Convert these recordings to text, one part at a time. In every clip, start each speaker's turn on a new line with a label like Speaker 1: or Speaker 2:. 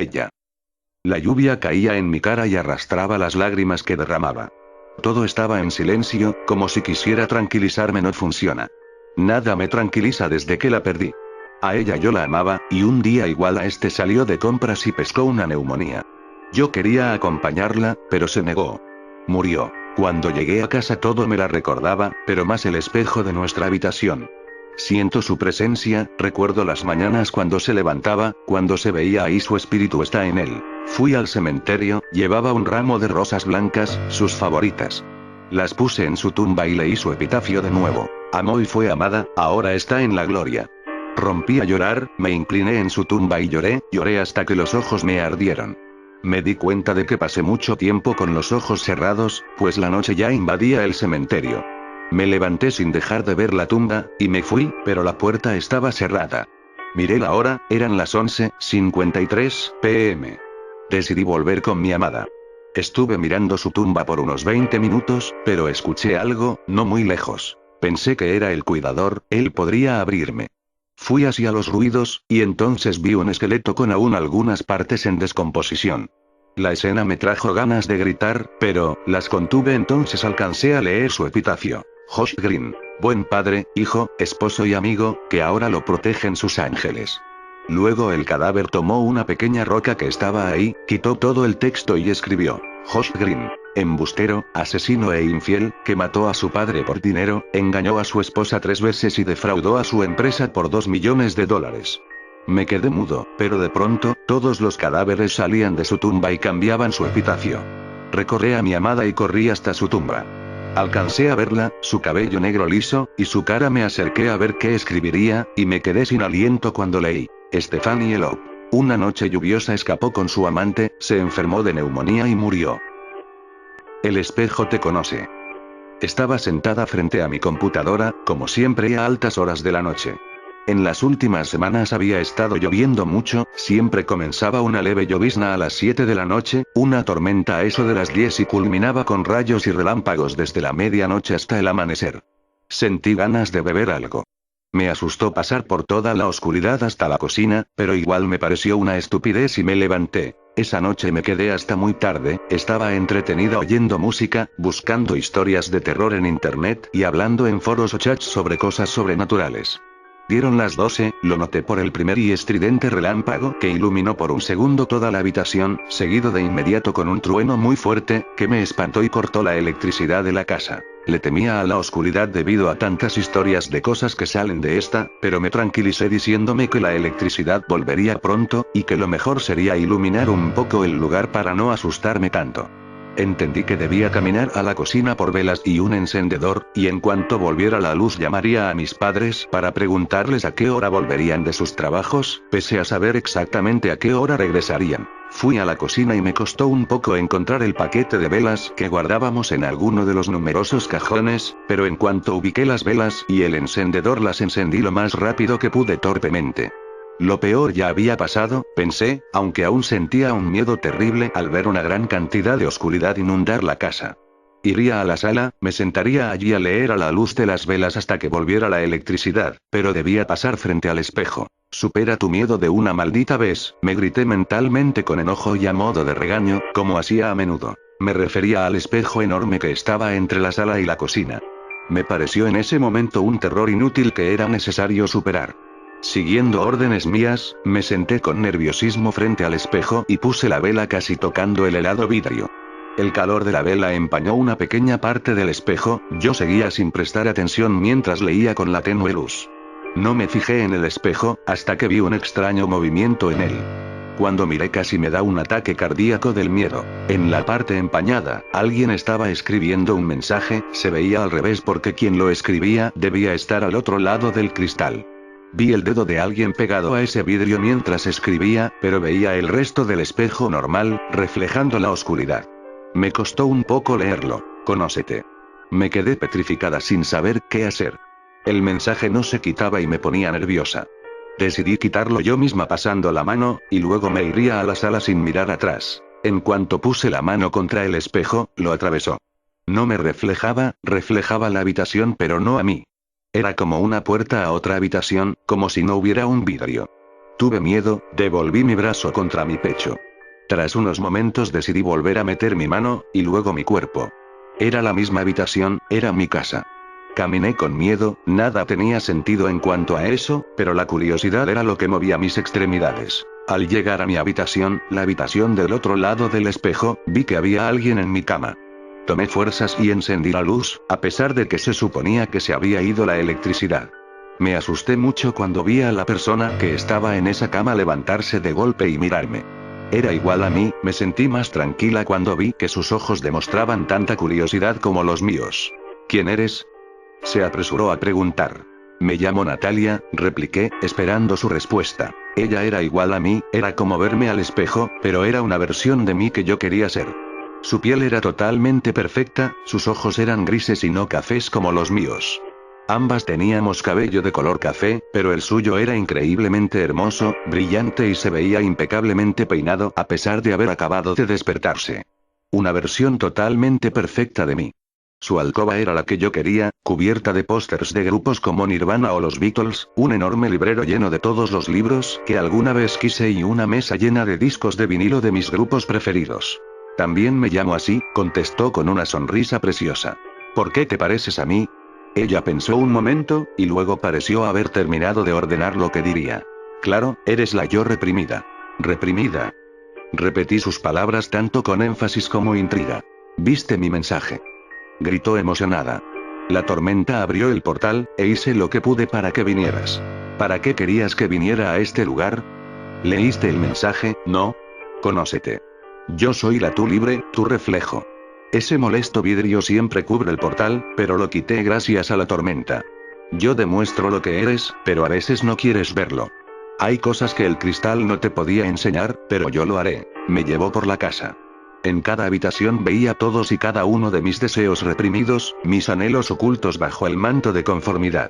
Speaker 1: ella. La lluvia caía en mi cara y arrastraba las lágrimas que derramaba. Todo estaba en silencio, como si quisiera tranquilizarme. No funciona. Nada me tranquiliza desde que la perdí. A ella yo la amaba, y un día igual a este salió de compras y pescó una neumonía. Yo quería acompañarla, pero se negó. Murió. Cuando llegué a casa todo me la recordaba, pero más el espejo de nuestra habitación. Siento su presencia, recuerdo las mañanas cuando se levantaba, cuando se veía ahí su espíritu está en él. Fui al cementerio, llevaba un ramo de rosas blancas, sus favoritas. Las puse en su tumba y leí su epitafio de nuevo. Amó y fue amada, ahora está en la gloria. Rompí a llorar, me incliné en su tumba y lloré hasta que los ojos me ardieron. Me di cuenta de que pasé mucho tiempo con los ojos cerrados, pues la noche ya invadía el cementerio. Me levanté sin dejar de ver la tumba, y me fui, pero la puerta estaba cerrada. Miré la hora, eran las 11:53 p.m. Decidí volver con mi amada. Estuve mirando su tumba por unos 20 minutos, pero escuché algo, no muy lejos. Pensé que era el cuidador, él podría abrirme. Fui hacia los ruidos, y entonces vi un esqueleto con aún algunas partes en descomposición. La escena me trajo ganas de gritar, pero las contuve. Entonces alcancé a leer su epitafio. Josh Green. Buen padre, hijo, esposo y amigo, que ahora lo protegen sus ángeles. Luego el cadáver tomó una pequeña roca que estaba ahí, quitó todo el texto y escribió. Josh Green. Embustero, asesino e infiel, que mató a su padre por dinero, engañó a su esposa 3 veces y defraudó a su empresa por $2 millones. Me quedé mudo, pero de pronto, todos los cadáveres salían de su tumba y cambiaban su epitafio. Recorrí a mi amada y corrí hasta su tumba. Alcancé a verla, su cabello negro liso, y su cara. Me acerqué a ver qué escribiría, y me quedé sin aliento cuando leí. Stephanie Love. Una noche lluviosa escapó con su amante, se enfermó de neumonía y murió. El espejo te conoce. Estaba sentada frente a mi computadora, como siempre a altas horas de la noche. En las últimas semanas había estado lloviendo mucho, siempre comenzaba una leve llovizna a las 7 de la noche, una tormenta a eso de las 10 y culminaba con rayos y relámpagos desde la medianoche hasta el amanecer. Sentí ganas de beber algo. Me asustó pasar por toda la oscuridad hasta la cocina, pero igual me pareció una estupidez y me levanté. Esa noche me quedé hasta muy tarde, estaba entretenida oyendo música, buscando historias de terror en internet y hablando en foros o chats sobre cosas sobrenaturales. Dieron las 12, lo noté por el primer y estridente relámpago que iluminó por un segundo toda la habitación, seguido de inmediato con un trueno muy fuerte, que me espantó y cortó la electricidad de la casa. Le temía a la oscuridad debido a tantas historias de cosas que salen de esta, pero me tranquilicé diciéndome que la electricidad volvería pronto, y que lo mejor sería iluminar un poco el lugar para no asustarme tanto. Entendí que debía caminar a la cocina por velas y un encendedor, y en cuanto volviera la luz llamaría a mis padres para preguntarles a qué hora volverían de sus trabajos, pese a saber exactamente a qué hora regresarían. Fui a la cocina y me costó un poco encontrar el paquete de velas que guardábamos en alguno de los numerosos cajones, pero en cuanto ubiqué las velas y el encendedor las encendí lo más rápido que pude torpemente. Lo peor ya había pasado, pensé, aunque aún sentía un miedo terrible al ver una gran cantidad de oscuridad inundar la casa. Iría a la sala, me sentaría allí a leer a la luz de las velas hasta que volviera la electricidad, pero debía pasar frente al espejo. Supera tu miedo de una maldita vez, me grité mentalmente con enojo y a modo de regaño, como hacía a menudo. Me refería al espejo enorme que estaba entre la sala y la cocina. Me pareció en ese momento un terror inútil que era necesario superar. Siguiendo órdenes mías, me senté con nerviosismo frente al espejo y puse la vela casi tocando el helado vidrio. El calor de la vela empañó una pequeña parte del espejo, yo seguía sin prestar atención mientras leía con la tenue luz. No me fijé en el espejo, hasta que vi un extraño movimiento en él. Cuando miré casi me da un ataque cardíaco del miedo. En la parte empañada, alguien estaba escribiendo un mensaje, se veía al revés porque quien lo escribía debía estar al otro lado del cristal. Vi el dedo de alguien pegado a ese vidrio mientras escribía, pero veía el resto del espejo normal, reflejando la oscuridad. Me costó un poco leerlo. Conócete. Me quedé petrificada sin saber qué hacer. El mensaje no se quitaba y me ponía nerviosa. Decidí quitarlo yo misma pasando la mano, y luego me iría a la sala sin mirar atrás. En cuanto puse la mano contra el espejo, lo atravesó. No me reflejaba la habitación pero no a mí. Era como una puerta a otra habitación, como si no hubiera un vidrio. Tuve miedo, devolví mi brazo contra mi pecho. Tras unos momentos decidí volver a meter mi mano, y luego mi cuerpo. Era la misma habitación, era mi casa. Caminé con miedo, nada tenía sentido en cuanto a eso, pero la curiosidad era lo que movía mis extremidades. Al llegar a mi habitación, la habitación del otro lado del espejo, vi que había alguien en mi cama. Tomé fuerzas y encendí la luz, a pesar de que se suponía que se había ido la electricidad. Me asusté mucho cuando vi a la persona que estaba en esa cama levantarse de golpe y mirarme. Era igual a mí, me sentí más tranquila cuando vi que sus ojos demostraban tanta curiosidad como los míos. ¿Quién eres?, se apresuró a preguntar. Me llamo Natalia, repliqué, esperando su respuesta. Ella era igual a mí, era como verme al espejo, pero era una versión de mí que yo quería ser. Su piel era totalmente perfecta, sus ojos eran grises y no cafés como los míos. Ambas teníamos cabello de color café, pero el suyo era increíblemente hermoso, brillante y se veía impecablemente peinado a pesar de haber acabado de despertarse. Una versión totalmente perfecta de mí. Su alcoba era la que yo quería, cubierta de pósters de grupos como Nirvana o los Beatles, un enorme librero lleno de todos los libros que alguna vez quise y una mesa llena de discos de vinilo de mis grupos preferidos. También me llamo así, contestó con una sonrisa preciosa. ¿Por qué te pareces a mí? Ella pensó un momento, y luego pareció haber terminado de ordenar lo que diría. Claro, eres la yo reprimida. ¿Reprimida? Repetí sus palabras tanto con énfasis como intriga. ¿Viste mi mensaje?, gritó emocionada. La tormenta abrió el portal, e hice lo que pude para que vinieras. ¿Para qué querías que viniera a este lugar? ¿Leíste el mensaje? No. Conócete. Yo soy la tú libre, tu reflejo. Ese molesto vidrio siempre cubre el portal, pero lo quité gracias a la tormenta. Yo demuestro lo que eres, pero a veces no quieres verlo. Hay cosas que el cristal no te podía enseñar, pero yo lo haré. Me llevó por la casa. En cada habitación veía todos y cada uno de mis deseos reprimidos, mis anhelos ocultos bajo el manto de conformidad.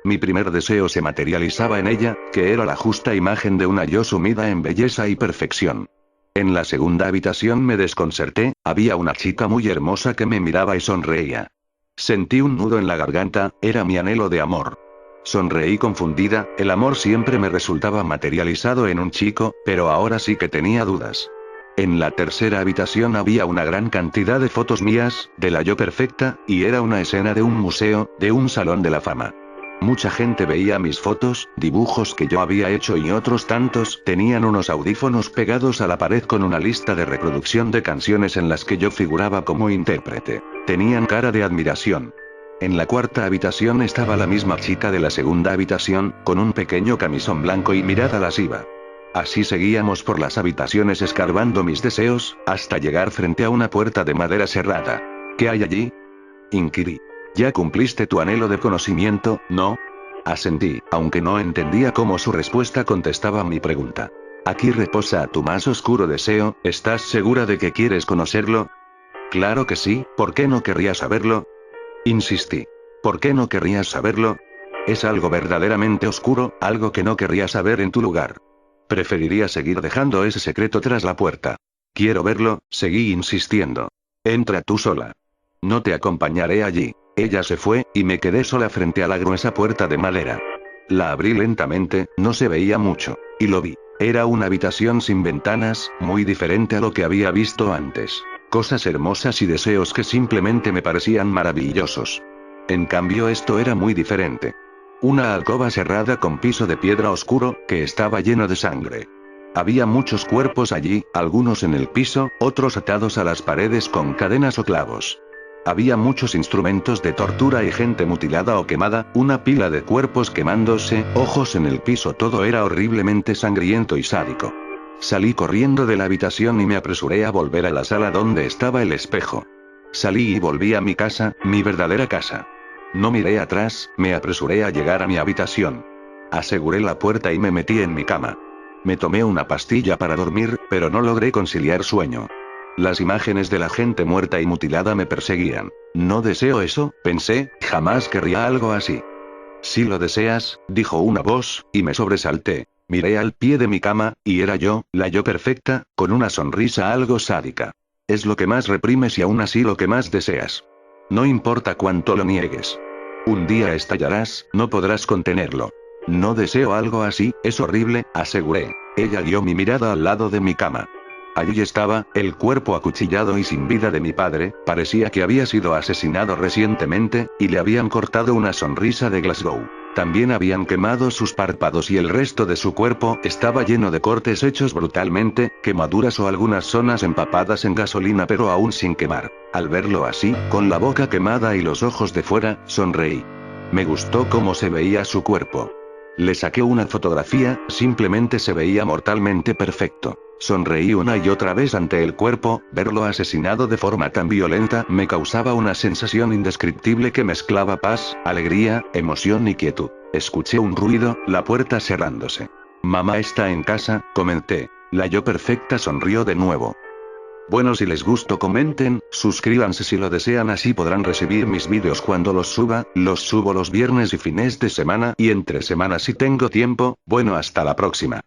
Speaker 1: Mi primer deseo se materializaba en ella, que era la justa imagen de una yo sumida en belleza y perfección. En la segunda habitación me desconcerté, había una chica muy hermosa que me miraba y sonreía. Sentí un nudo en la garganta, era mi anhelo de amor. Sonreí confundida, el amor siempre me resultaba materializado en un chico, pero ahora sí que tenía dudas. En la tercera habitación había una gran cantidad de fotos mías, de la yo perfecta, y era una escena de un museo, de un salón de la fama. Mucha gente veía mis fotos, dibujos que yo había hecho y otros tantos tenían unos audífonos pegados a la pared con una lista de reproducción de canciones en las que yo figuraba como intérprete. Tenían cara de admiración. En la cuarta habitación estaba la misma chica de la segunda habitación, con un pequeño camisón blanco y mirada lasciva. Así seguíamos por las habitaciones escarbando mis deseos, hasta llegar frente a una puerta de madera cerrada. ¿Qué hay allí?, inquirí. Ya cumpliste tu anhelo de conocimiento, ¿no? Asentí, aunque no entendía cómo su respuesta contestaba mi pregunta. Aquí reposa tu más oscuro deseo, ¿estás segura de que quieres conocerlo? Claro que sí, ¿por qué no querrías saberlo? Insistí. ¿Por qué no querrías saberlo? Es algo verdaderamente oscuro, algo que no querría saber en tu lugar. Preferiría seguir dejando ese secreto tras la puerta. Quiero verlo, seguí insistiendo. Entra tú sola. No te acompañaré allí. Ella se fue, y me quedé sola frente a la gruesa puerta de madera. La abrí lentamente, no se veía mucho. Y lo vi. Era una habitación sin ventanas, muy diferente a lo que había visto antes. Cosas hermosas y deseos que simplemente me parecían maravillosos. En cambio esto era muy diferente. Una alcoba cerrada con piso de piedra oscuro, que estaba lleno de sangre. Había muchos cuerpos allí, algunos en el piso, otros atados a las paredes con cadenas o clavos. Había muchos instrumentos de tortura y gente mutilada o quemada, una pila de cuerpos quemándose, ojos en el piso, todo era horriblemente sangriento y sádico. Salí corriendo de la habitación y me apresuré a volver a la sala donde estaba el espejo. Salí y volví a mi casa, mi verdadera casa. No miré atrás, me apresuré a llegar a mi habitación. Aseguré la puerta y me metí en mi cama. Me tomé una pastilla para dormir, pero no logré conciliar sueño. Las imágenes de la gente muerta y mutilada me perseguían. No deseo eso, pensé, jamás querría algo así. Si lo deseas, dijo una voz, y me sobresalté. Miré al pie de mi cama, y era yo, la yo perfecta, con una sonrisa algo sádica. Es lo que más reprimes y aún así lo que más deseas. No importa cuánto lo niegues. Un día estallarás, no podrás contenerlo. No deseo algo así, es horrible, aseguré. Ella guió mi mirada al lado de mi cama. Allí estaba, el cuerpo acuchillado y sin vida de mi padre, parecía que había sido asesinado recientemente, y le habían cortado una sonrisa de Glasgow. También habían quemado sus párpados y el resto de su cuerpo estaba lleno de cortes hechos brutalmente, quemaduras o algunas zonas empapadas en gasolina pero aún sin quemar. Al verlo así, con la boca quemada y los ojos de fuera, sonreí. Me gustó cómo se veía su cuerpo. Le saqué una fotografía, simplemente se veía mortalmente perfecto. Sonreí una y otra vez ante el cuerpo, verlo asesinado de forma tan violenta me causaba una sensación indescriptible que mezclaba paz, alegría, emoción y quietud. Escuché un ruido, la puerta cerrándose. Mamá está en casa, comenté. La yo perfecta sonrió de nuevo. Bueno, si les gustó comenten, suscríbanse si lo desean, así podrán recibir mis vídeos cuando los subo los viernes y fines de semana y entre semanas si tengo tiempo. Bueno, hasta la próxima.